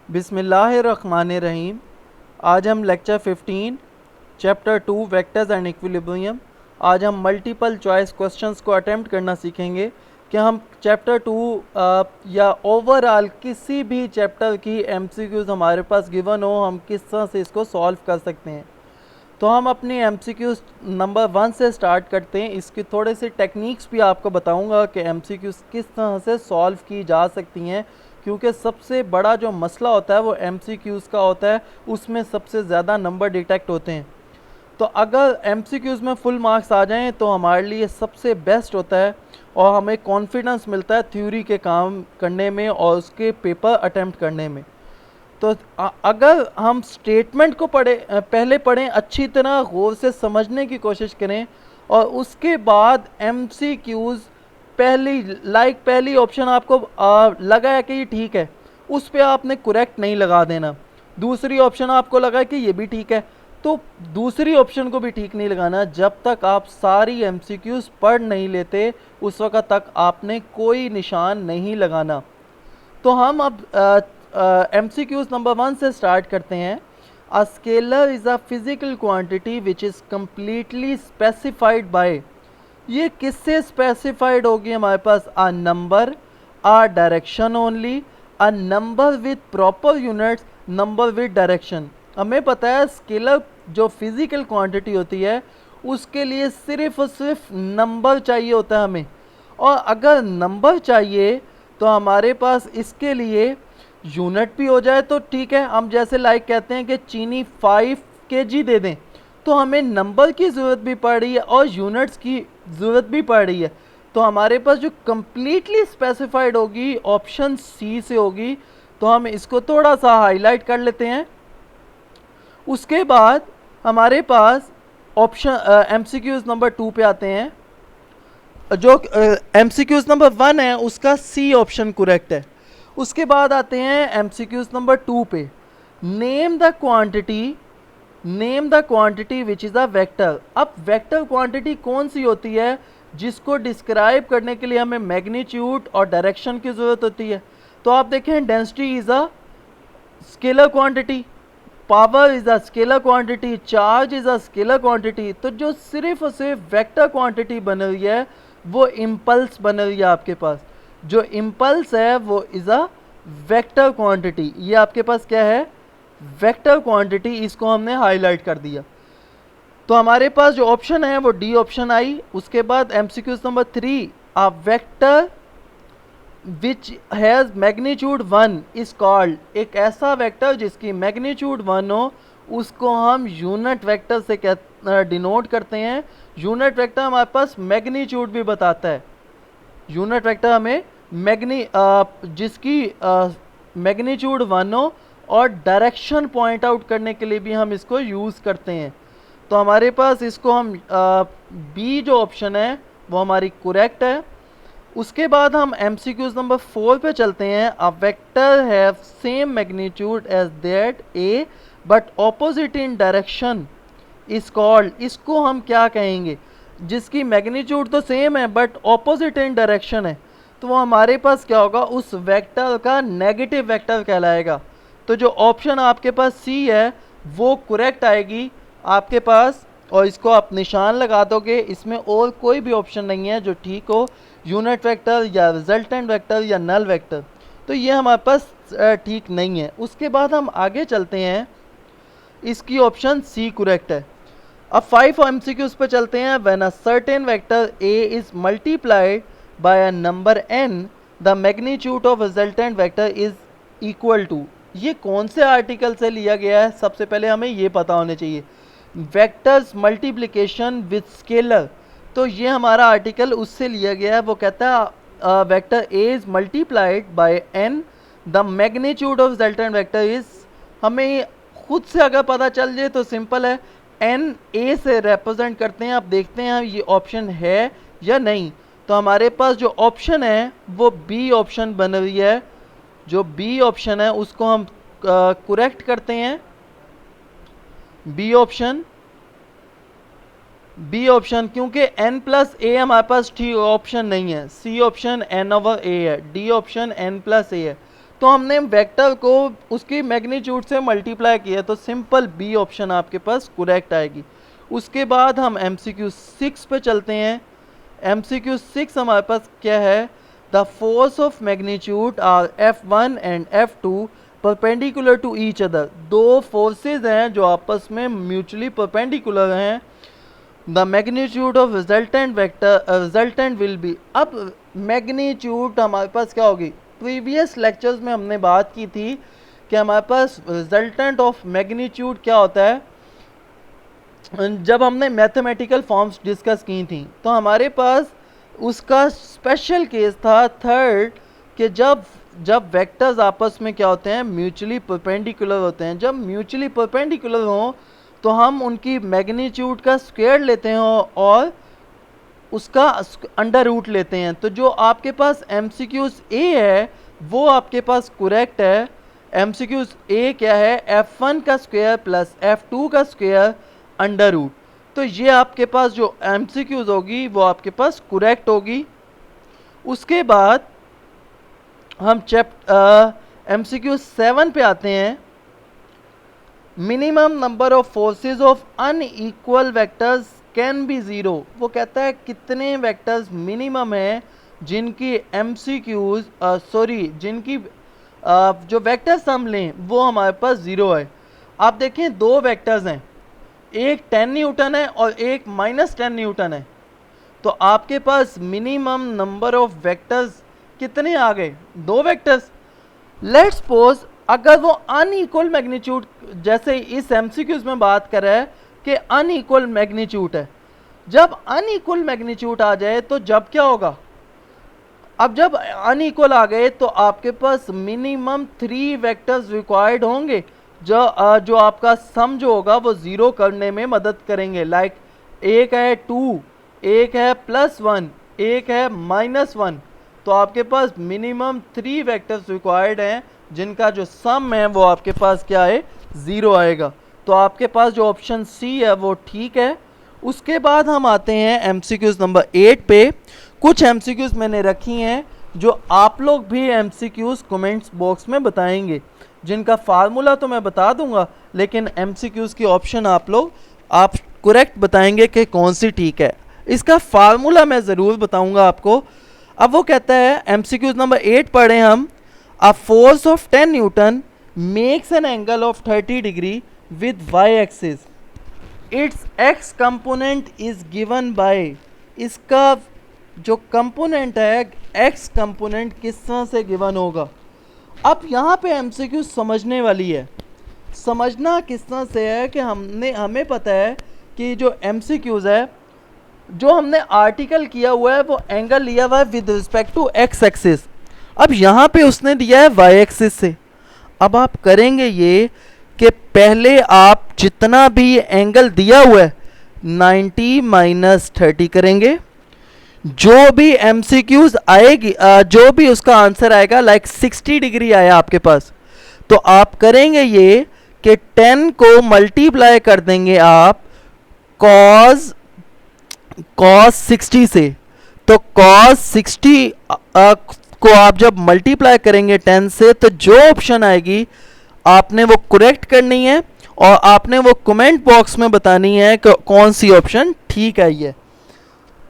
बिस्मिल्लाहिर्रहमानिर्रहीम। आज हम lecture 15 chapter 2 vectors and equilibrium. आज हम मल्टीपल चॉइस क्वेश्चंस को अटेम्प्ट करना सीखेंगे कि हम चैप्टर 2 या ओवरऑल किसी भी चैप्टर की एमसीक्यूज़ हमारे पास गिवन हो, हम किस तरह से इसको सॉल्व कर सकते हैं। तो हम अपनी एमसीक्यूज़ नंबर 1 से स्टार्ट करते हैं। इसकी थोड़े से टेक्निक्स भी आपको बताऊंगा कि एमसीक्यूज़ किस तरह से सॉल्व की जा सकती हैं, क्योंकि सबसे बड़ा जो मसला होता है वो एमसीक्यूज़ का होता है, उसमें सबसे ज़्यादा नंबर डिटेक्ट होते हैं। तो अगर एमसीक्यूज़ में फुल मार्क्स आ जाएं तो हमारे लिए सबसे बेस्ट होता है और हमें कॉन्फिडेंस मिलता है थ्योरी के काम करने में और उसके पेपर अटेम्प्ट करने में। तो अगर हम स्टेटमेंट को पहले पढ़ें, अच्छी तरह गौर से समझने की कोशिश करें और उसके बाद एमसीक्यूज़ पहली ऑप्शन आपको लगा है कि ये ठीक है, उस पे आपने करेक्ट नहीं लगा देना। दूसरी ऑप्शन आपको लगा है कि ये भी ठीक है, तो दूसरी ऑप्शन को भी ठीक नहीं लगाना। जब तक आप सारी एमसीक्यूज़ पढ़ नहीं लेते उस वक्त तक आपने कोई निशान नहीं लगाना। तो हम अब एमसीक्यूज़ नंबर 1 से स्टार्ट करते हैं। A scalar is a physical quantity which is completely specified by, ये किससे स्पेसिफाइड होगी हमारे पास? A number, a direction only, a number with proper units, number with direction. हमें पता है स्केलर जो फिजिकल क्वांटिटी होती है उसके लिए सिर्फ और सिर्फ नंबर चाहिए होता है हमें, और अगर नंबर चाहिए तो हमारे पास इसके लिए यूनिट भी हो जाए तो ठीक है। हम जैसे लाइक कहते हैं कि चीनी 5 kg दे दें, तो हमें नंबर की ज़रूरत भी पड़ रही है और यूनिट्स की ज़रूरत भी पड़ रही है। तो हमारे पास जो कम्प्लीटली स्पेसिफाइड होगी ऑप्शन सी से होगी। तो हम इसको थोड़ा सा हाईलाइट कर लेते हैं। उसके बाद हमारे पास ऑप्शन एमसीक्यूज़ नंबर 2 पे आते हैं। जो एमसीक्यूज़ नंबर 1 है उसका सी ऑप्शन करेक्ट है। उसके बाद आते हैं एमसीक्यूज़ नंबर 2 पे। Name the quantity which is a vector. अब वेक्टर क्वांटिटी कौन सी होती है जिसको डिस्क्राइब करने के लिए हमें मैग्नीट्यूड और डायरेक्शन की ज़रूरत होती है? तो आप देखें, density is a scalar quantity, power is a scalar quantity, charge is a scalar quantity. तो जो सिर्फ और सिर्फ वेक्टर क्वांटिटी बन रही है वो इम्पल्स बन रही है आपके पास। जो इम्पल्स है वो इज़ अ वेक्टर क्वांटिटी। ये आपके पास क्या है? Vector quantity. इसको हमने हाईलाइट कर दिया। तो हमारे पास जो ऑप्शन है वो डी ऑप्शन आई। उसके बाद MCQs number 3, a vector which has magnitude 1 is called. एक ऐसा वेक्टर जिसकी मैग्नीट्यूड 1 हो उसको हम यूनिट वेक्टर से डिनोट करते हैं। यूनिट वेक्टर हमारे पास मैग्नीट्यूड भी बताता है। यूनिट वेक्टर हमें जिसकी मैग्नीट्यूड 1 हो और डायरेक्शन पॉइंट आउट करने के लिए भी हम इसको यूज़ करते हैं। तो हमारे पास इसको हम बी जो ऑप्शन है वो हमारी करेक्ट है। उसके बाद हम एमसीक्यूज नंबर 4 पे चलते हैं। A vector have same magnitude as that A but opposite in direction is called. इसको हम क्या कहेंगे? जिसकी मैग्नीट्यूड तो सेम है बट ऑपोजिट इन डायरेक्शन है, तो वो हमारे पास क्या होगा? उस वेक्टर का नेगेटिव वेक्टर कहलाएगा। तो जो ऑप्शन आपके पास सी है वो करेक्ट आएगी आपके पास, और इसको आप निशान लगा दोगे। इसमें और कोई भी ऑप्शन नहीं है जो ठीक हो, यूनिट वेक्टर या रिजल्टेंट वेक्टर या नल वेक्टर। तो ये हमारे पास ठीक नहीं है। उसके बाद हम आगे चलते हैं। इसकी ऑप्शन सी करेक्ट है। अब 5 एमसीक्यूज पे चलते हैं। When a certain vector A is multiplied by a number n, the magnitude of resultant vector is equal to. ये कौन से आर्टिकल से लिया गया है? सबसे पहले हमें ये पता होने चाहिए। वेक्टर्स मल्टीप्लिकेशन विथ स्केलर, तो ये हमारा आर्टिकल उससे लिया गया है। वो कहता है vector A is multiplied bye n, the magnitude of resultant vector is. हमें खुद से अगर पता चल जाए तो सिंपल है, एन ए से रिप्रेजेंट करते हैं। आप देखते हैं ये ऑप्शन है या नहीं। तो हमारे पास जो ऑप्शन है वो बी ऑप्शन बन रही है। जो बी ऑप्शन है उसको हम करेक्ट करते हैं। बी ऑप्शन क्योंकि n प्लस ए हमारे पास ठीक ऑप्शन नहीं है। सी ऑप्शन n ओवर ए है, डी ऑप्शन n प्लस ए है। तो तो हमने वेक्टर को उसकी मैग्नीट्यूड से मल्टीप्लाई किया, तो सिंपल बी ऑप्शन आपके पास करेक्ट आएगी। उसके बाद हम MCQ 6 पे चलते हैं। MCQ 6 हमारे पास क्या है, the force of magnitude are F1 and F2 perpendicular to each other. दो फोर्सेज हैं जो आपस में म्यूचुअली परपेंडिकुलर हैं। The magnitude of resultant vector resultant will be. अब मैग्नीट्यूड हमारे पास क्या होगी, प्रीवियस लेक्चर्स में हमने बात की थी कि हमारे पास रिजल्टेंट ऑफ मैग्नीट्यूड क्या होता है। जब हमने मैथमेटिकल फॉर्म्स डिस्कस की थी तो हमारे पास उसका स्पेशल केस था थर्ड, कि जब वेक्टर्स आपस में क्या होते हैं, म्यूचुअली परपेंडिकुलर होते हैं। जब म्यूचुअली परपेंडिकुलर हों तो हम उनकी मैग्नीट्यूड का स्क्वायर लेते हैं और उसका अंडर रूट लेते हैं। तो जो आपके पास MCQs A है वो आपके पास करेक्ट है। MCQs A क्या है, F1 का स्क्वायर प्लस F2 का स्क्वायर अंडर रूट। तो ये आपके पास जो MCQs होगी वो आपके पास करेक्ट होगी। उसके बाद हम MCQ 7 पे आते हैं। Minimum number of forces of unequal vectors can be zero. वो कहता है कितने वेक्टर्स मिनिमम है जिनकी जिनकी जो वेक्टर्स हम लें वो हमारे पास ज़ीरो है। आप देखें दो वेक्टर्स हैं, एक 10 न्यूटन है और एक -10 न्यूटन है। तो आपके पास मिनिमम नंबर ऑफ वेक्टर्स कितने आ गए, दो वेक्टर्स। लेट्स सपोज अगर वो अनइक्वल मैग्नीट्यूड, जैसे इस MCQs में बात कर रहा है कि अनइक्वल मैग्नीट्यूड है। जब अनइक्वल मैग्नीट्यूड आ जाए तो जब क्या होगा, अब जब अनइक्वल आ गए तो आपके पास मिनिमम 3 वेक्टर्स रिक्वायर्ड होंगे जो आपका सम जो होगा वो ज़ीरो करने में मदद करेंगे। लाइक एक है 2, एक है +1, एक है -1। तो आपके पास मिनिमम 3 वेक्टर्स रिक्वायर्ड हैं जिनका जो सम है वो आपके पास क्या है, ज़ीरो आएगा। तो आपके पास जो ऑप्शन सी है वो ठीक है। उसके बाद हम आते हैं MCQs नंबर 8 पे। कुछ MCQs मैंने रखी हैं जो आप लोग भी MCQs कमेंट्स बॉक्स में बताएंगे, जिनका फार्मूला तो मैं बता दूंगा लेकिन MCQs की ऑप्शन आप करेक्ट बताएंगे कि कौन सी ठीक है। इसका फार्मूला मैं ज़रूर बताऊंगा आपको। अब वो कहता है MCQs नंबर 8 पढ़ें हम। A force of 10 Newton makes an angle of 30 degree with y axis. It's x component is given bye. इसका जो कंपोनेंट है x कंपोनेंट किस तरह से गिवन होगा। अब यहाँ पे MCQ समझने वाली है। समझना किस तरह से है कि हमें पता है कि जो MCQs है, जो हमने आर्टिकल किया हुआ है वो एंगल लिया हुआ है with respect to x axis. अब यहाँ पे उसने दिया है y एक्सिस से। अब आप करेंगे ये कि पहले आप जितना भी एंगल दिया हुआ है 90 - 30 करेंगे। जो भी MCQs आएगी, जो भी उसका आंसर आएगा, लाइक 60 डिग्री आया आपके पास, तो आप करेंगे ये कि 10 को मल्टीप्लाई कर देंगे आप cos 60 से। तो cos 60 को आप जब मल्टीप्लाई करेंगे 10 से तो जो ऑप्शन आएगी आपने वो करेक्ट करनी है और आपने वो कमेंट बॉक्स में बतानी है कि कौन सी ऑप्शन ठीक है ये।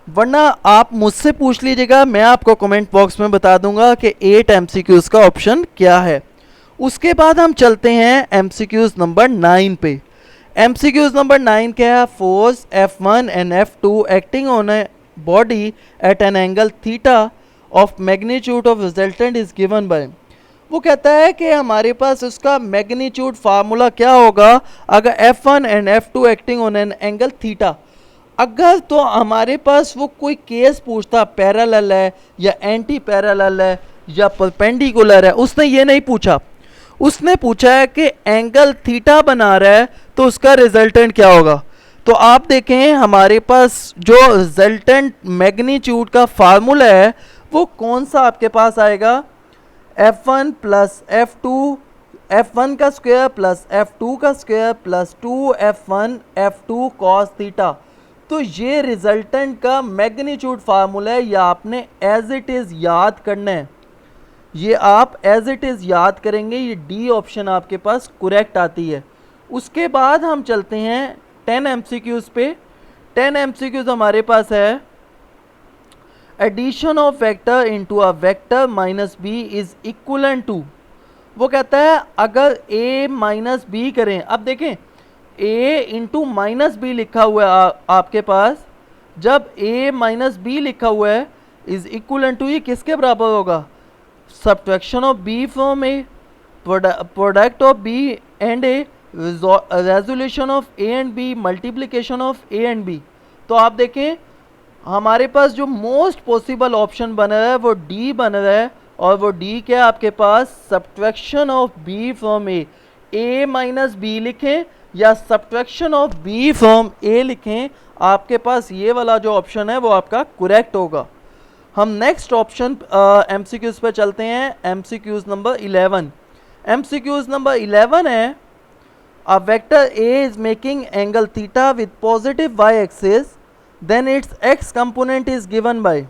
वरना आप मुझसे पूछ लीजिएगा, मैं आपको कमेंट बॉक्स में बता दूंगा कि 8 MCQs का ऑप्शन क्या है। उसके बाद हम चलते हैं MCQs नंबर 9 पे। MCQs नंबर 9 क्या है, force F1 and F2 acting on a body at N angle theta of magnitude of resultant is given bye. वो कहता है कि हमारे पास उसका मैग्नीट्यूड फार्मूला क्या होगा अगर F1 and F2 acting on an angle theta. अगर तो हमारे पास वो कोई केस पूछता पैरेलल है या एंटी पैरेलल है या परपेंडिकुलर है, उसने ये नहीं पूछा। उसने पूछा है कि एंगल थीटा बना रहा है तो उसका रिजल्टेंट क्या होगा। तो आप देखें हमारे पास जो रिजल्टेंट मैग्नीट्यूड का फार्मूला है वो कौन सा आपके पास आएगा, F1 प्लस F2, F1 का स्क्वायर प्लस F2 का square plus 2F1 F2 cos theta. तो ये रिजल्टेंट का मैग्नीट्यूड फार्मूला है, या आपने एज इट इज़ याद करना है। ये आप एज इट इज़ याद करेंगे, ये डी ऑप्शन आपके पास करेक्ट आती है। उसके बाद हम चलते हैं 10 एमसीक्यूज़ पे। 10 एमसीक्यूज़ हमारे पास है addition of vector into a vector minus B is equal to, वो कहता है अगर a माइनस बी करें, अब देखें a इंटू माइनस बी लिखा हुआ है आपके पास, जब a माइनस बी लिखा हुआ है इज इक्वल टू, ये किसके बराबर होगा, subtraction of b from a, product of b and a, resolution of a and b, multiplication of a and b। तो आप देखें हमारे पास जो मोस्ट पॉसिबल ऑप्शन बन रहा है वो डी बन रहा है, और वो डी क्या है आपके पास, subtraction of B from A minus B लिखें या subtraction of B from A लिखें, आपके पास ये वाला जो ऑप्शन है वो आपका करेक्ट होगा। हम नेक्स्ट ऑप्शन एमसीक्यूज पे चलते हैं, एमसीक्यूज नंबर 11। एमसीक्यूज नंबर 11 है a vector A is making angle theta with positive Y axis then its X component is given by.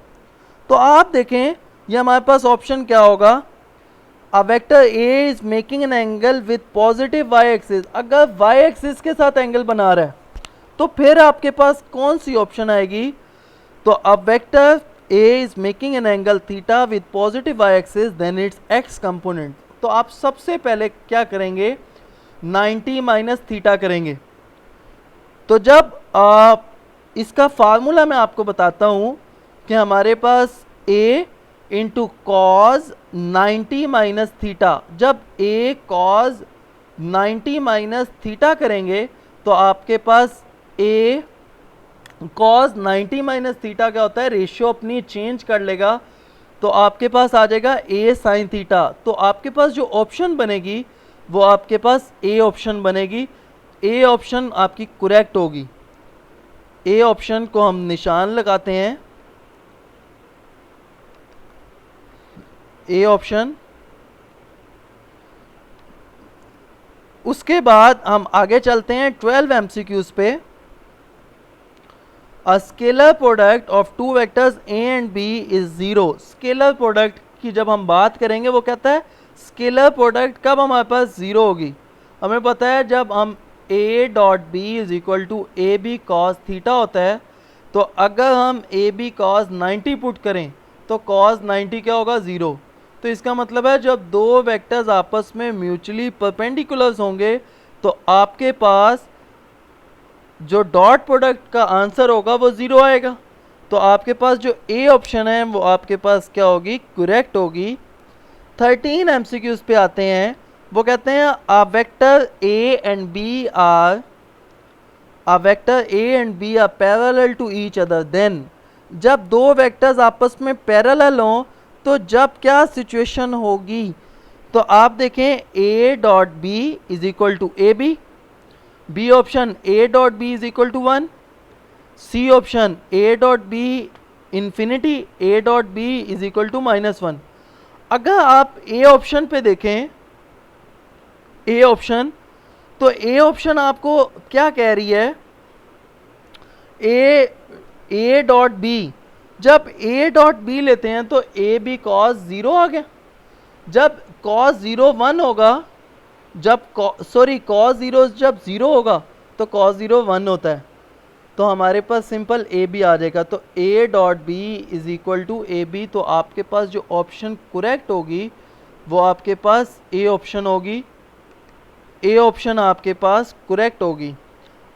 तो आप देखें ये हमारे पास ऑप्शन क्या होगा, a vector A is making an angle with positive Y axis, अगर वाई एक्सिस के साथ एंगल बना रहा है तो फिर आपके पास कौन सी ऑप्शन आएगी, तो a vector A is making an angle theta with positive Y axis then its X component. तो आप सबसे पहले क्या करेंगे, 90 माइनस थीटा करेंगे। तो जब इसका फार्मूला मैं आपको बताता हूँ कि हमारे पास a into cos 90 minus theta, जब a कॉज 90 माइनस थीटा करेंगे तो आपके पास a कॉज 90 माइनस थीटा क्या होता है, रेशियो अपनी चेंज कर लेगा, तो आपके पास आ जाएगा a साइन थीटा। तो आपके पास जो ऑप्शन बनेगी वो आपके पास a ऑप्शन बनेगी, a ऑप्शन आपकी करेक्ट होगी। ए ऑप्शन को हम निशान लगाते हैं, ए ऑप्शन। उसके बाद हम आगे चलते हैं 12 एमसीक्यूज पे। A scalar product of two vectors A and B is zero. Scalar product की जब हम बात करेंगे वो कहता है स्केलर प्रोडक्ट कब हमारे पास जीरो होगी, हमें पता है जब हम a dot B is equal to A B cos theta होता है, तो अगर हम ए बी कॉस 90 पुट करें तो कॉस 90 क्या होगा, ज़ीरो। तो इसका मतलब है जब दो वेक्टर्स आपस में म्यूचुअली परपेंडिकुलर्स होंगे तो आपके पास जो डॉट प्रोडक्ट का आंसर होगा वो ज़ीरो आएगा। तो आपके पास जो ए ऑप्शन है वो आपके पास क्या होगी, करेक्ट होगी। 13 एमसीक्यूज पे आते हैं, वो कहते हैं a vector A and B are, a vector A and B are parallel to each other then, जब दो वेक्टर्स आपस में पैरेलल हों तो जब क्या सिचुएशन होगी, तो आप देखें a dot B is equal to A B, B option a dot B is equal to 1, C option a dot B infinity a dot B is equal to -1। अगर आप ए ऑप्शन पे देखें, A option, तो A option आपको क्या कह रही है, ए डॉट बी, जब ए डॉट बी लेते हैं तो ए बी कॉस 0 आ गया, जब कॉस 0 1 होगा, जब कॉस 0 जब 0 होगा तो कॉस 0 1 होता है, तो हमारे पास सिंपल ए बी आ जाएगा। तो A dot B is equal to A B, तो आपके पास जो ऑप्शन करेक्ट होगी वो आपके पास ए ऑप्शन होगी, ए ऑप्शन आपके पास करेक्ट होगी।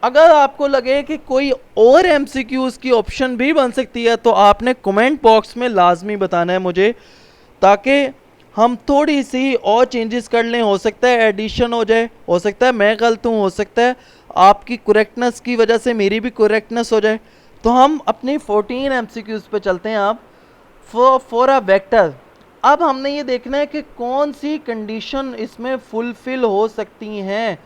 अगर आपको लगे कि कोई और एमसीक्यूज की ऑप्शन भी बन सकती है तो आपने कमेंट बॉक्स में लाजमी बताना है मुझे, ताकि हम थोड़ी सी और चेंजेस कर लें। हो सकता है एडिशन हो जाए, हो सकता है मैं गलत हूँ, हो सकता है आपकी करेक्टनेस की वजह से मेरी भी करेक्टनेस हो जाए। तो हम अपनी 14 एमसीक्यूज पे चलते हैं। आप फॉर अ वेक्टर, अब हमने ये देखना है कि कौन सी कंडीशन इसमें फुलफिल हो सकती हैं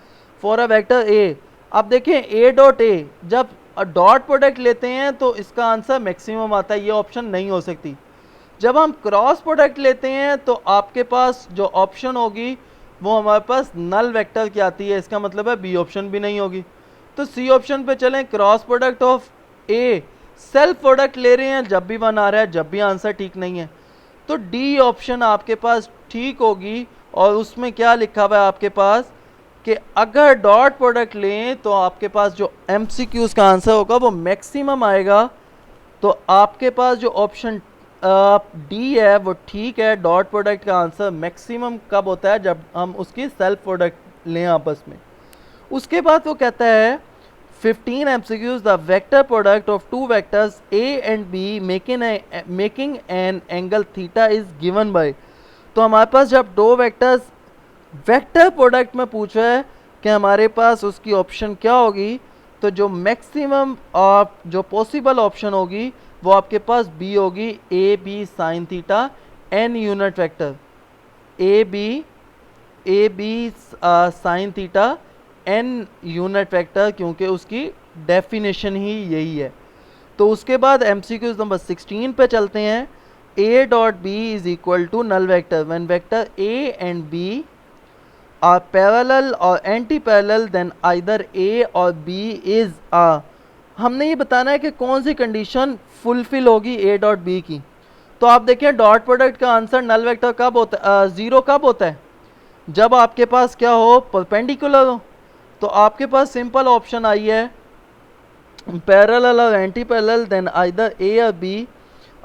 फॉर अ वेक्टर ए। अब देखें ए डॉट ए, जब डॉट प्रोडक्ट लेते हैं तो इसका आंसर मैक्सिमम आता है, ये ऑप्शन नहीं हो सकती। जब हम क्रॉस प्रोडक्ट लेते हैं तो आपके पास जो ऑप्शन होगी वो हमारे पास नल वेक्टर की आती है, इसका मतलब है बी ऑप्शन भी नहीं होगी। तो सी ऑप्शन पे चलें, cross product of A, self product ले रहे हैं जब भी 1 आ रहा है, जब भी आंसर ठीक नहीं है। तो डी ऑप्शन आपके पास ठीक होगी। और उसमें क्या लिखा हुआ है आपके पास कि अगर डॉट प्रोडक्ट लें तो आपके पास जो एमसीक्यूज का आंसर होगा वो मैक्सिमम आएगा। तो आपके पास जो ऑप्शन डी है वो ठीक है। डॉट प्रोडक्ट का आंसर मैक्सिमम कब होता है, जब हम उसकी सेल्फ प्रोडक्ट लें आपस में। उसके बाद वो कहता है 15 MCQs, the vector product of two vectors A and be making an angle theta is given by. तो हमारे पास जब दो वेक्टर्स वेक्टर प्रोडक्ट में पूछा है कि हमारे पास उसकी ऑप्शन क्या होगी, तो जो मैक्सिमम जो पॉसिबल ऑप्शन होगी वो आपके पास बी होगी, A B sine theta n unit vector, A B sine theta n unit vector, क्योंकि उसकी डेफिनेशन ही यही है। तो उसके बाद एमसीक्यूज नंबर 16 पे चलते हैं। A dot B is equal to null vector when vector A and B are parallel और anti parallel then either A और बी इज हमने ये बताना है कि कौन सी कंडीशन फुलफिल होगी ए डॉट बी की। तो आप देखें डॉट प्रोडक्ट का आंसर नल वेक्टर कब होता है, ज़ीरो कब होता है, जब आपके पास क्या हो, परपेंडिकुलर हो। तो आपके पास सिंपल ऑप्शन आई है पैरेलल और anti parallel then either A और बी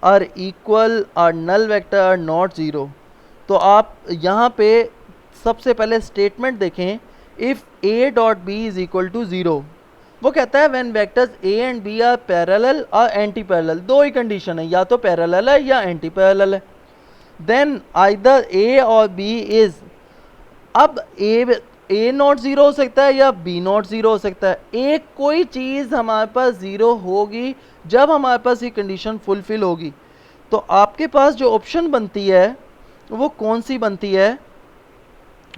आर इक्वल और null vector are not zero. तो आप यहाँ पे सबसे पहले स्टेटमेंट देखें, if A dot B is equal to zero. वो कहता है when vectors A and B are parallel और एंटी पैरेलल, दो ही कंडीशन है, या तो पैरेलल है या एंटी पैरेलल है। देन आइदर ए और बी इज, अब ए नॉट ज़ीरो हो सकता है या बी नॉट ज़ीरो हो सकता है। एक कोई चीज़ हमारे पास ज़ीरो होगी जब हमारे पास ये कंडीशन फुलफिल होगी। तो आपके पास जो ऑप्शन बनती है वो कौन सी बनती है,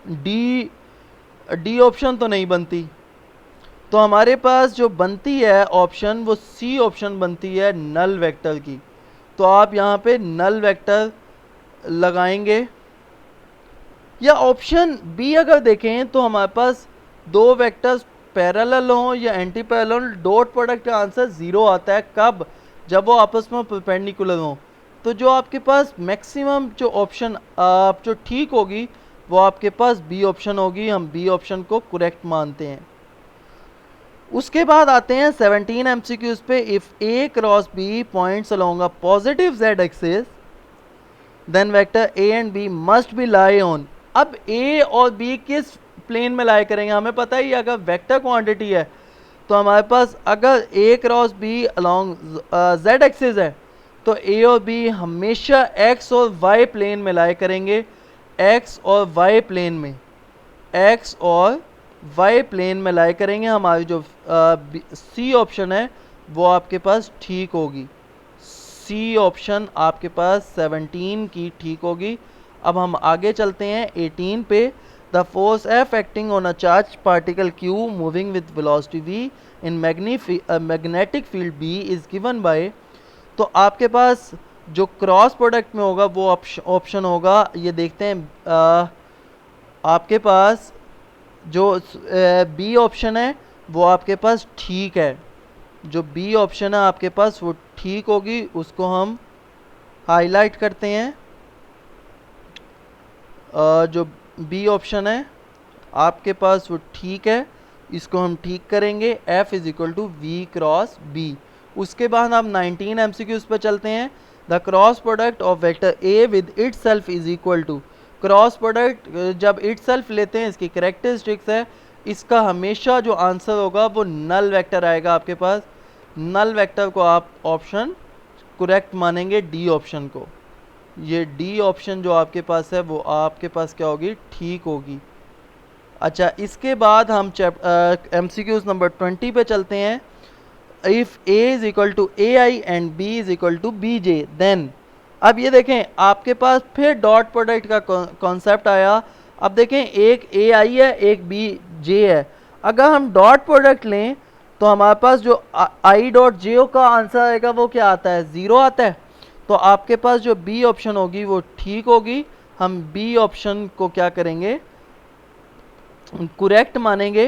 डी ऑप्शन तो नहीं बनती। तो हमारे पास जो बनती है ऑप्शन वो सी ऑप्शन बनती है नल वेक्टर की। तो आप यहाँ पे नल वेक्टर लगाएंगे। या ऑप्शन बी अगर देखें तो हमारे पास दो वेक्टर्स पैरेलल हों या एंटी पैरेलल, डॉट प्रोडक्ट का आंसर ज़ीरो आता है कब, जब वो आपस में परपेंडिकुलर हों। तो जो आपके पास मैक्सिमम जो ऑप्शन जो ठीक होगी वो आपके पास बी ऑप्शन होगी। हम बी ऑप्शन को करेक्ट मानते हैं। उसके बाद आते हैं 17 MCQs पे। If A cross B points along a positive Z axis then vector A and B must be lie on. अब ए और बी किस प्लेन में लाई करेंगे, हमें पता ही अगर वेक्टर क्वांटिटी है तो हमारे पास अगर A cross B along Z axis है तो ए और बी हमेशा एक्स और वाई प्लेन में लाई करेंगे। एक्स और वाई प्लेन में, एक्स और वाई प्लेन में लाई करेंगे। हमारी जो सी ऑप्शन है वो आपके पास ठीक होगी। सी ऑप्शन आपके पास 17 की ठीक होगी। अब हम आगे चलते हैं 18 पे। The force F acting on a charge particle Q moving with velocity V in magnetic field B is given by. तो आपके पास जो क्रॉस प्रोडक्ट में होगा वो ऑप्शन होगा, ये देखते हैं आपके पास जो बी ऑप्शन है वो आपके पास ठीक है। जो बी ऑप्शन है आपके पास वो ठीक होगी, उसको हम हाईलाइट करते हैं। जो बी ऑप्शन है आपके पास वो ठीक है, इसको हम ठीक करेंगे। F is equal to V cross B. उसके बाद हम 19 MCQs पर चलते हैं। The cross product of vector A with itself is equal to. Cross product जब इट सेल्फ लेते हैं इसकी करेक्टरिस्टिक्स है, इसका हमेशा जो आंसर होगा वो नल वेक्टर आएगा आपके पास। नल वेक्टर को आप ऑप्शन करेक्ट मानेंगे, डी ऑप्शन को। ये डी ऑप्शन जो आपके पास है वो आपके पास क्या होगी, ठीक होगी। अच्छा, इसके बाद हम MCQs नंबर 20 पे चलते हैं। If A is equal to A I and B is equal to B J then. अब ये देखें आपके पास फिर डॉट प्रोडक्ट का कॉन्सेप्ट आया। अब देखें एक ए आई है एक बी जे है। अगर हम डॉट प्रोडक्ट लें तो हमारे पास जो आई डॉट जे का आंसर आएगा वो क्या आता है, ज़ीरो आता है। तो आपके पास जो बी ऑप्शन होगी वो ठीक होगी। हम बी ऑप्शन को क्या करेंगे, करेक्ट मानेंगे।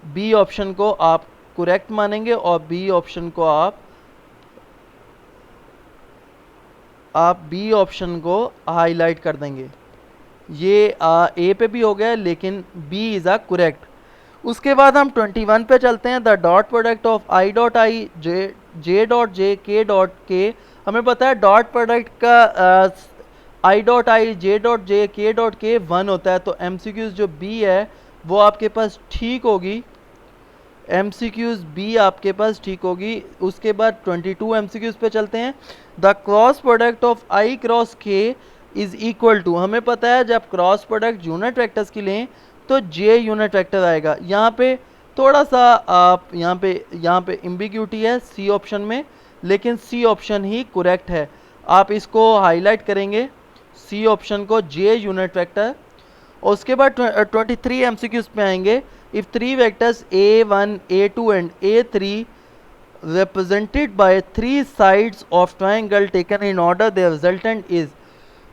बी ऑप्शन को आप करेक्ट मानेंगे और बी ऑप्शन को आप आप बी ऑप्शन को हाईलाइट कर देंगे। ये ए पे भी हो गया लेकिन बी इज़ आ करेक्ट। उसके बाद हम 21 पे चलते हैं। The dot product of I dot I J dot J के। हमें पता है डॉट प्रोडक्ट का आई डॉट आई जे के 1 होता है, तो एमसीक्यूज जो बी है वो आपके पास ठीक होगी। एमसीक्यूज बी आपके पास ठीक होगी। उसके बाद 22 एमसीक्यूज पे चलते हैं। The cross product of I cross के इज इक्वल टू, हमें पता है जब क्रॉस प्रोडक्ट यूनिट वेक्टर्स की लें तो जे यूनिट वेक्टर आएगा। यहाँ पे थोड़ा सा आप यहाँ पे एम्बिग्यूटी है सी ऑप्शन में, लेकिन सी ऑप्शन ही करेक्ट है। आप इसको हाईलाइट करेंगे सी ऑप्शन को, जे यूनिट वेक्टर। और उसके बाद 23 एमसीक्यूज पे आएंगे। If three vectors a1 a2 and a3 represented by three sides of triangle taken in order, the resultant is,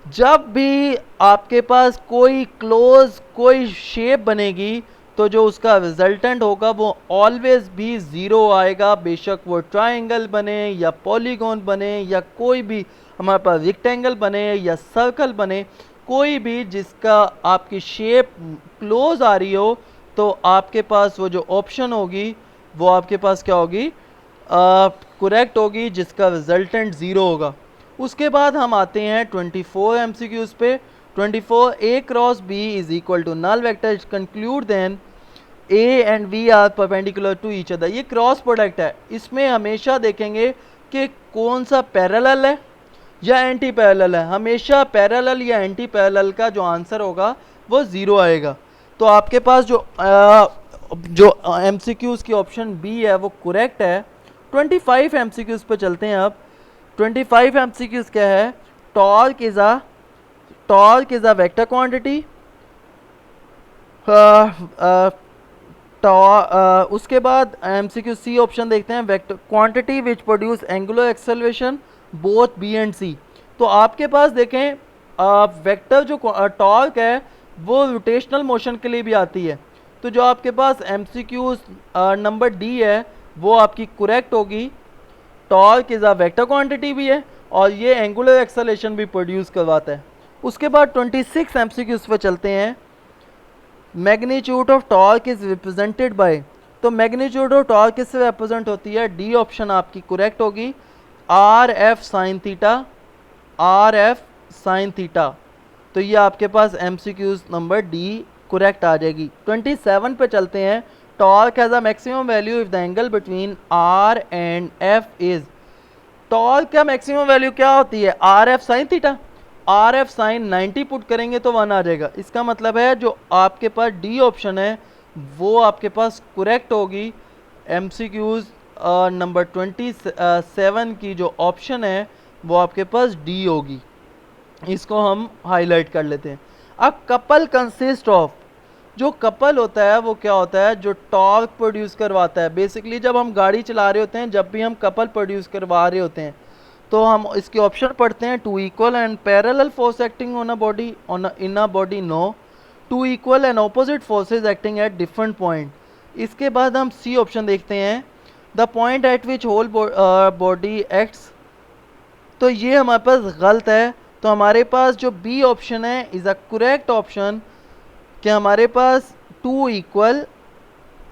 जब भी आपके पास कोई क्लोज कोई शेप बनेगी तो जो उसका रिजल्टेंट होगा वो ऑलवेज भी ज़ीरो आएगा, बेशक वो ट्रायंगल बने या पॉलीगॉन बने या कोई भी हमारे पास रेक्टेंगल बने या सर्कल बने, कोई भी जिसका आपकी शेप क्लोज आ रही हो तो आपके पास वो जो ऑप्शन होगी वो आपके पास क्या होगी, करेक्ट होगी, जिसका रिजल्टेंट ज़ीरो होगा। उसके बाद हम आते हैं 24 एमसीक्यूज पे। 24 A cross B is equal to null vector conclude then A and B are perpendicular to each other. ये क्रॉस प्रोडक्ट है, इसमें हमेशा देखेंगे कि कौन सा पैरेलल है या एंटी पैरेलल है। हमेशा पैरेलल या एंटी पैरेलल का जो आंसर होगा वो ज़ीरो आएगा। तो आपके पास जो एमसीक्यूज की ऑप्शन बी है वो करेक्ट है। 25 एमसीक्यूज पे चलते हैं अब। 25 एमसीक्यूज क्या है, torque is a vector quantity. उसके बाद एमसीक्यू सी ऑप्शन देखते हैं, vector quantity which produce angular acceleration both B and C. तो आपके पास देखें वेक्टर जो टॉर्क है वो रोटेशनल मोशन के लिए भी आती है। तो जो आपके पास एमसीक्यू नंबर डी है वो आपकी करेक्ट होगी। Torque is a vector quantity भी है और ये एंगुलर एक्सेलरेशन भी प्रोड्यूस करवाता है। उसके बाद 26 एमसीक्यूज पे चलते हैं। Magnitude of torque is represented by, तो मैग्नीट्यूड ऑफ टॉर्क किससे रिप्रेजेंट होती है, डी ऑप्शन आपकी करेक्ट होगी, R F sine theta, R F sine theta. तो ये आपके पास एमसीक्यूज नंबर डी करेक्ट आ जाएगी। 27 पे चलते हैं। Torque has a maximum value if the angle between R and F is, torque का मैक्सिमम वैल्यू क्या होती है, R F sine theta. R F sign 90 put करेंगे तो 1 आ जाएगा। इसका मतलब है जो आपके पास डी ऑप्शन है वो आपके पास करेक्ट होगी। एमसीक्यूज नंबर 27 की जो ऑप्शन है वो आपके पास डी होगी। इसको हम हाईलाइट कर लेते हैं। अब कपल कंसिस्ट ऑफ, जो कपल होता है वो क्या होता है, जो टॉर्क प्रोड्यूस करवाता है। बेसिकली जब हम गाड़ी चला रहे होते हैं, जब भी हम कपल प्रोड्यूस करवा रहे होते हैं तो हम इसके ऑप्शन पढ़ते हैं, two equal and parallel force acting on a body in a body, no, two equal and opposite forces acting at different point. इसके बाद हम सी ऑप्शन देखते हैं, the point at which whole body acts. तो ये हमारे पास गलत है। तो हमारे पास जो बी ऑप्शन है इज़ अ करेक्ट ऑप्शन कि हमारे पास two equal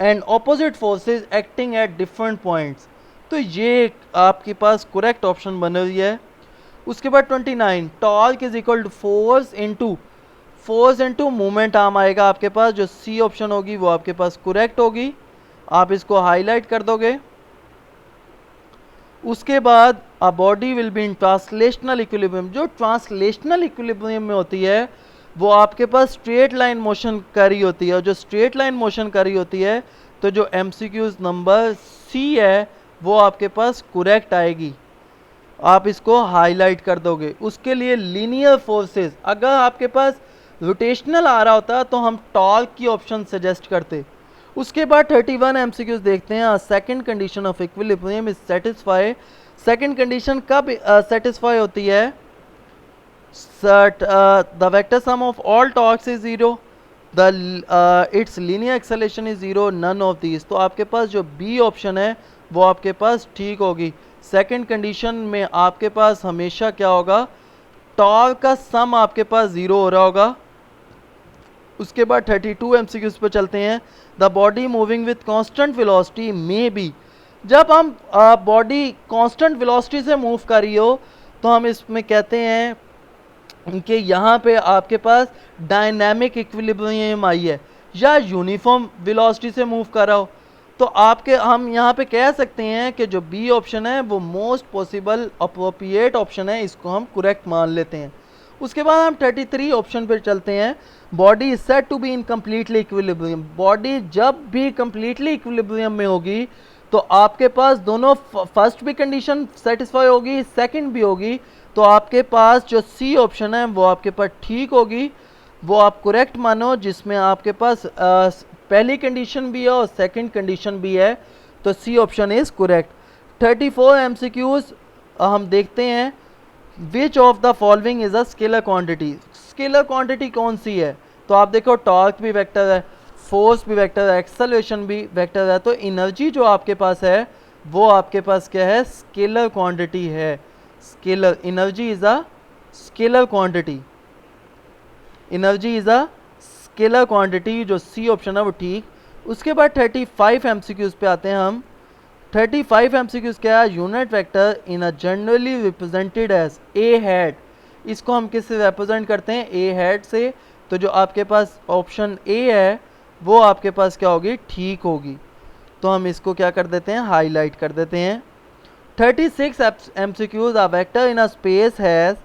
and opposite forces acting at different points. तो ये आपके पास करेक्ट ऑप्शन बन रही है। उसके बाद 29, torque is equal to force into movement arm आएगा आपके पास। जो सी ऑप्शन होगी वो आपके पास करेक्ट होगी, आप इसको हाईलाइट कर दोगे। उसके बाद a body will be in translational equilibrium. जो ट्रांसलेशनल इक्विलिब्रियम में होती है वो आपके पास स्ट्रेट लाइन मोशन कर रही होती है, और जो स्ट्रेट लाइन मोशन कर रही होती है तो जो एमसीक्यूज नंबर सी है वो आपके पास करेक्ट आएगी। आप इसको हाईलाइट कर दोगे। उसके लिए लीनियर फोर्सेस, अगर आपके पास रोटेशनल आ रहा होता तो हम टॉर्क की ऑप्शन सजेस्ट करते। उसके बाद 31 एमसीक्यूज देखते हैं। Second condition of equilibrium is satisfy. Second condition कब सेटिस्फाई होती है, the vector sum of all torques is 0, the its linear acceleration is 0, none of these। तो आपके पास जो बी ऑप्शन है वो आपके पास ठीक होगी। सेकंड कंडीशन में आपके पास हमेशा क्या होगा, टॉर्क का सम आपके पास 0 हो रहा होगा। उसके बाद 32 एमसीक्यूज पे चलते हैं। The body moving with constant velocity may be, जब हम बॉडी कांस्टेंट वेलोसिटी से मूव कर रही हो तो हम इसमें कहते हैं कि यहाँ पे आपके पास डायनामिक इक्विलिब्रियम आई है, या यूनिफॉर्म वेलोसिटी से मूव कर रहा हो, तो आपके हम यहाँ पे कह सकते हैं कि जो बी ऑप्शन है वो मोस्ट पॉसिबल अप्रोप्रिएट ऑप्शन है, इसको हम करेक्ट मान लेते हैं। उसके बाद हम 33 ऑप्शन पर चलते हैं। Body is said to be in completely equilibrium, body जब भी कम्प्लीटली इक्विलिब्रियम में होगी तो आपके पास दोनों फर्स्ट भी कंडीशन सेटिस्फाई होगी, सेकंड भी होगी, तो आपके पास जो सी ऑप्शन है वो आपके पास ठीक होगी, वो आप करेक्ट मानो, जिसमें आपके पास पहली कंडीशन भी है और सेकंड कंडीशन भी है, तो C option is correct. 34 MCQs हम देखते हैं। Which of the following is a scalar quantity, scalar quantity कौन सी है, तो आप देखो टॉर्क भी वेक्टर है, फोर्स भी वेक्टर है, एक्सेलरेशन भी वेक्टर है, तो एनर्जी जो आपके पास है वो आपके पास क्या है, स्केलर क्वांटिटी है। Scalar energy is a scalar quantity, energy is a scalar quantity, जो सी ऑप्शन है वो ठीक। उसके बाद 35 एमसीक्यूज पे आते हैं हम। 35 एमसीक्यूज क्या है, unit vector in a generally represented as a head, इसको हम किससे रिप्रेजेंट करते हैं, ए हेड से, तो जो आपके पास ऑप्शन ए है वो आपके पास क्या होगी, ठीक होगी, तो हम इसको क्या कर देते हैं, हाईलाइट कर देते हैं। 36 MCQs a vector in a space has,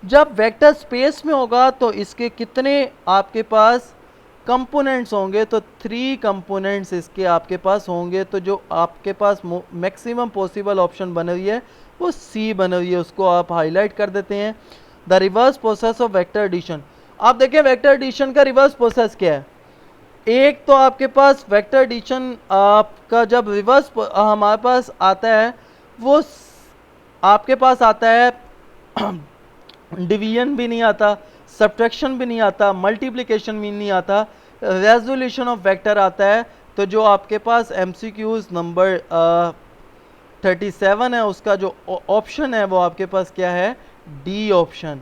जब वेक्टर स्पेस में होगा तो इसके कितने आपके पास कंपोनेंट्स होंगे, तो 3 कंपोनेंट्स इसके आपके पास होंगे, तो जो आपके पास मैक्सिमम पॉसिबल ऑप्शन बन रही है वो सी बन रही है, उसको आप हाईलाइट कर देते हैं। The reverse process of vector addition, आप देखें वेक्टर एडिशन का रिवर्स प्रोसेस क्या है, एक तो आपके पास वेक्टर एडिशन आपका जब रिवर्स हमारे पास आता है वो आपके पास आता है डिवीजन भी नहीं आता, सब्ट्रैक्शन भी नहीं आता, मल्टीप्लिकेशन भी नहीं आता, रेजोल्यूशन ऑफ वेक्टर आता है। तो जो आपके पास एमसीक्यूज नंबर 37 है उसका जो ऑप्शन है वो आपके पास क्या है, डी ऑप्शन।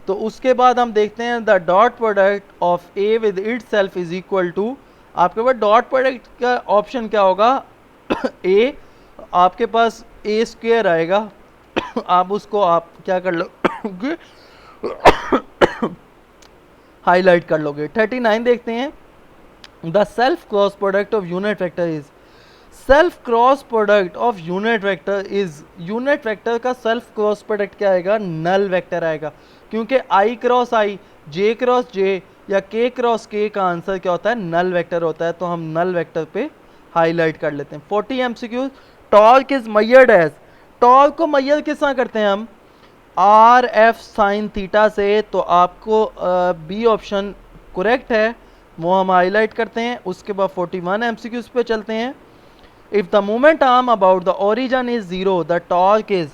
तो उसके बाद हम देखते हैं the dot product of A with itself is equal to, आपके पास डॉट प्रोडक्ट का ऑप्शन क्या होगा ए, आपके पास ए स्क्वेयर आएगा आप उसको आप क्या कर लोगे हाईलाइट कर लोगे। 39 देखते हैं। The self cross product of unit vector is, self cross product of unit vector is, unit vector का सेल्फ क्रॉस प्रोडक्ट क्या आएगा, नल वेक्टर आएगा, क्योंकि आई क्रॉस आई, जे क्रॉस जे या के क्रॉस के का आंसर क्या होता है, नल वेक्टर होता है, तो हम नल वेक्टर पे हाईलाइट कर लेते हैं। 40 MCQs, torque is measured as, torque को मेजर किस तरह करते हैं हम, आर एफ साइन थीटा से, तो आपको बी ऑप्शन करेक्ट है, वो हम हाईलाइट करते हैं। उसके बाद 41 एमसीक्यूज पे चलते हैं। If the moment arm about the origin is zero, the torque is,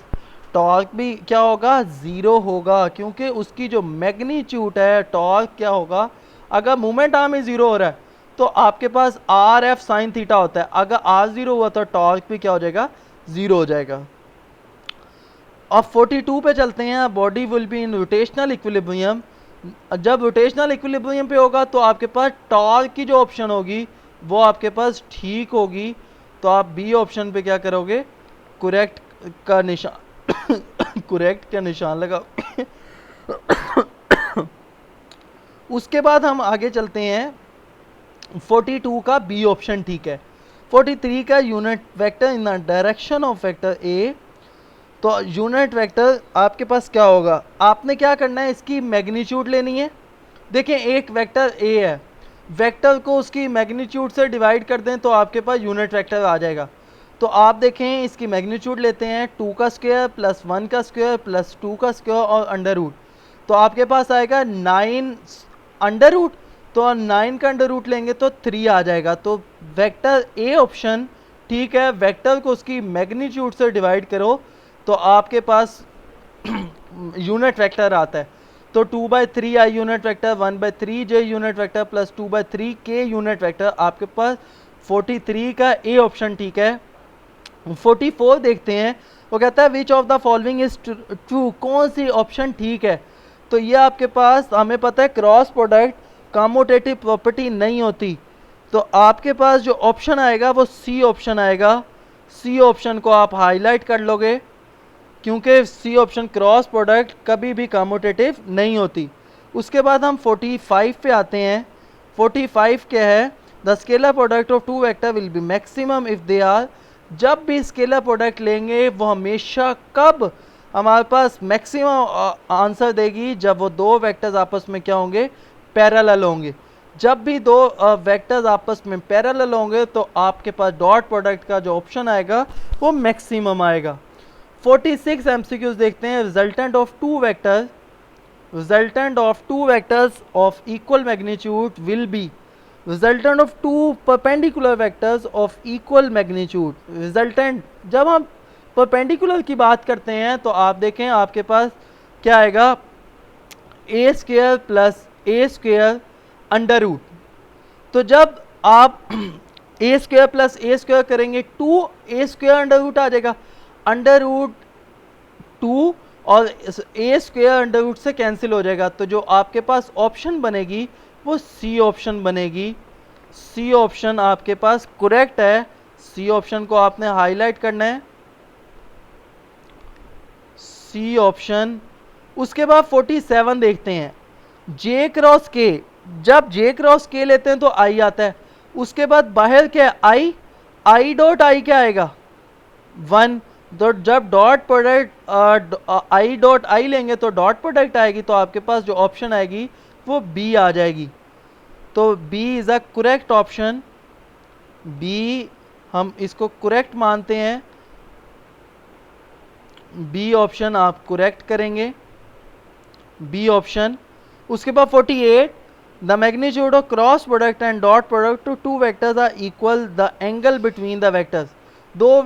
torque भी क्या होगा, जीरो होगा, क्योंकि उसकी जो मैग्नीट्यूड है टॉर्क क्या होगा, अगर मोमेंट आर्म में जीरो हो रहा है तो आपके पास आर एफ साइन थीटा होता है, अगर आर जीरो हुआ तो टॉर्क भी क्या हो जाएगा, जीरो हो जाएगा। अब 42 पे चलते हैं। Body will be in rotational equilibrium, जब रोटेशनल इक्विलिब्रियम पे होगा तो आपके पास टॉर्क की जो ऑप्शन होगी वो आपके पास ठीक होगी, तो आप बी ऑप्शन पे क्या करोगे, करेक्ट का निशान करेक्ट का निशान लगा उसके बाद हम आगे चलते हैं। 42 का बी ऑप्शन ठीक है। 43 का unit vector in the direction of vector ए, तो यूनिट वेक्टर आपके पास क्या होगा, आपने क्या करना है, इसकी मैग्नीट्यूड लेनी है। देखें एक वेक्टर ए है, वेक्टर को उसकी मैग्नीट्यूड से डिवाइड कर दें तो आपके पास यूनिट वेक्टर आ जाएगा। तो आप देखें इसकी मैग्नीट्यूड लेते हैं 2 का स्क्वायर प्लस 1 का स्क्वायर प्लस 2 का स्क्वायर और अंडर रूट, तो आपके पास आएगा 9 अंडर रूट, तो 9 का अंडर रूट लेंगे तो 3 आ जाएगा। तो वेक्टर ए ऑप्शन ठीक है, वेक्टर को उसकी मैग्नीट्यूड से डिवाइड करो तो आपके पास यूनिट वेक्टर आता है। तो 2/3 I unit vector, 1/3 J unit vector plus 2/3 के यूनिट वेक्टर, आपके पास 43 का ए ऑप्शन ठीक है। 44 देखते हैं, वो कहता है विच of the following is true, कौन सी ऑप्शन ठीक है। तो ये आपके पास, हमें पता है क्रॉस प्रोडक्ट कम्यूटेटिव प्रॉपर्टी नहीं होती, तो आपके पास जो ऑप्शन आएगा वो सी ऑप्शन आएगा। सी ऑप्शन को आप हाईलाइट कर लोगे, क्योंकि सी ऑप्शन क्रॉस प्रोडक्ट कभी भी कम्यूटेटिव नहीं होती। उसके बाद हम 45 पे आते हैं। 45 क्या है, the scalar product of two vector will be maximum if they are, जब भी स्केलर प्रोडक्ट लेंगे वो हमेशा कब हमारे पास मैक्सिमम आंसर देगी, जब वो दो वेक्टर्स आपस में क्या होंगे, पैरेलल होंगे। जब भी दो वेक्टर्स आपस में पैरेलल होंगे तो आपके पास डॉट प्रोडक्ट का जो ऑप्शन आएगा वो मैक्सिमम आएगा। 46 एमसीक्यूज देखते हैं। Resultant of two vectors, resultant of two vectors of equal magnitude will be resultant of two perpendicular vectors of equal magnitude। resultant जब हम perpendicular की बात करते हैं तो आप देखें आपके पास क्या आएगा, a square plus a square under root. तो जब आप a square plus a square करेंगे 2a स्क्वायर अंडर रूट आ जाएगा, अंडर रूट 2 और ए स्क्वायर अंडर रूट से कैंसिल हो जाएगा। तो जो आपके पास ऑप्शन बनेगी वो सी ऑप्शन बनेगी। सी ऑप्शन आपके पास करेक्ट है। सी ऑप्शन को आपने हाईलाइट करना है, सी ऑप्शन। उसके बाद 47 देखते हैं। जे क्रॉस के, जब जे क्रॉस के लेते हैं तो आई आता है। उसके बाद बाहर क्या है, आई, आई डॉट आई क्या आएगा, 1। तो जब dot product I dot I लेंगे तो डॉट प्रोडक्ट आएगी, तो आपके पास जो ऑप्शन आएगी वो बी आ जाएगी। तो B is a correct option. B हम इसको करेक्ट मानते हैं, बी ऑप्शन आप करेक्ट करेंगे, बी ऑप्शन। उसके बाद 48, the magnitude of cross product and dot product to two vectors are equal, the angle between the vectors. दो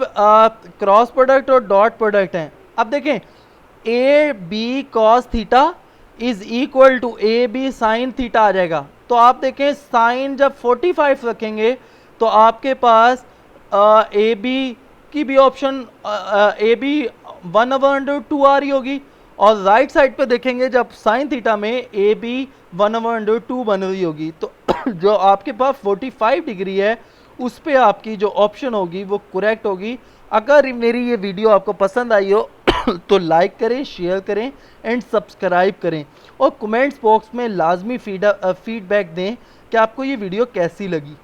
क्रॉस प्रोडक्ट और डॉट प्रोडक्ट हैं। अब देखें A B cos theta is equal to A B sine theta आ जाएगा। तो आप देखें साइन जब 45 रखेंगे तो आपके पास ए बी की भी ऑप्शन ए बी 1/2 आ रही होगी, और राइट साइड पे देखेंगे जब साइन थीटा में ए बी 1/2 बन रही होगी। तो जो आपके पास 45 डिग्री है उस पे आपकी जो ऑप्शन होगी वो करेक्ट होगी। अगर मेरी ये वीडियो आपको पसंद आई हो तो लाइक करें, शेयर करें एंड सब्सक्राइब करें, और कमेंट्स बॉक्स में लाजमी फीडबैक दें कि आपको ये वीडियो कैसी लगी।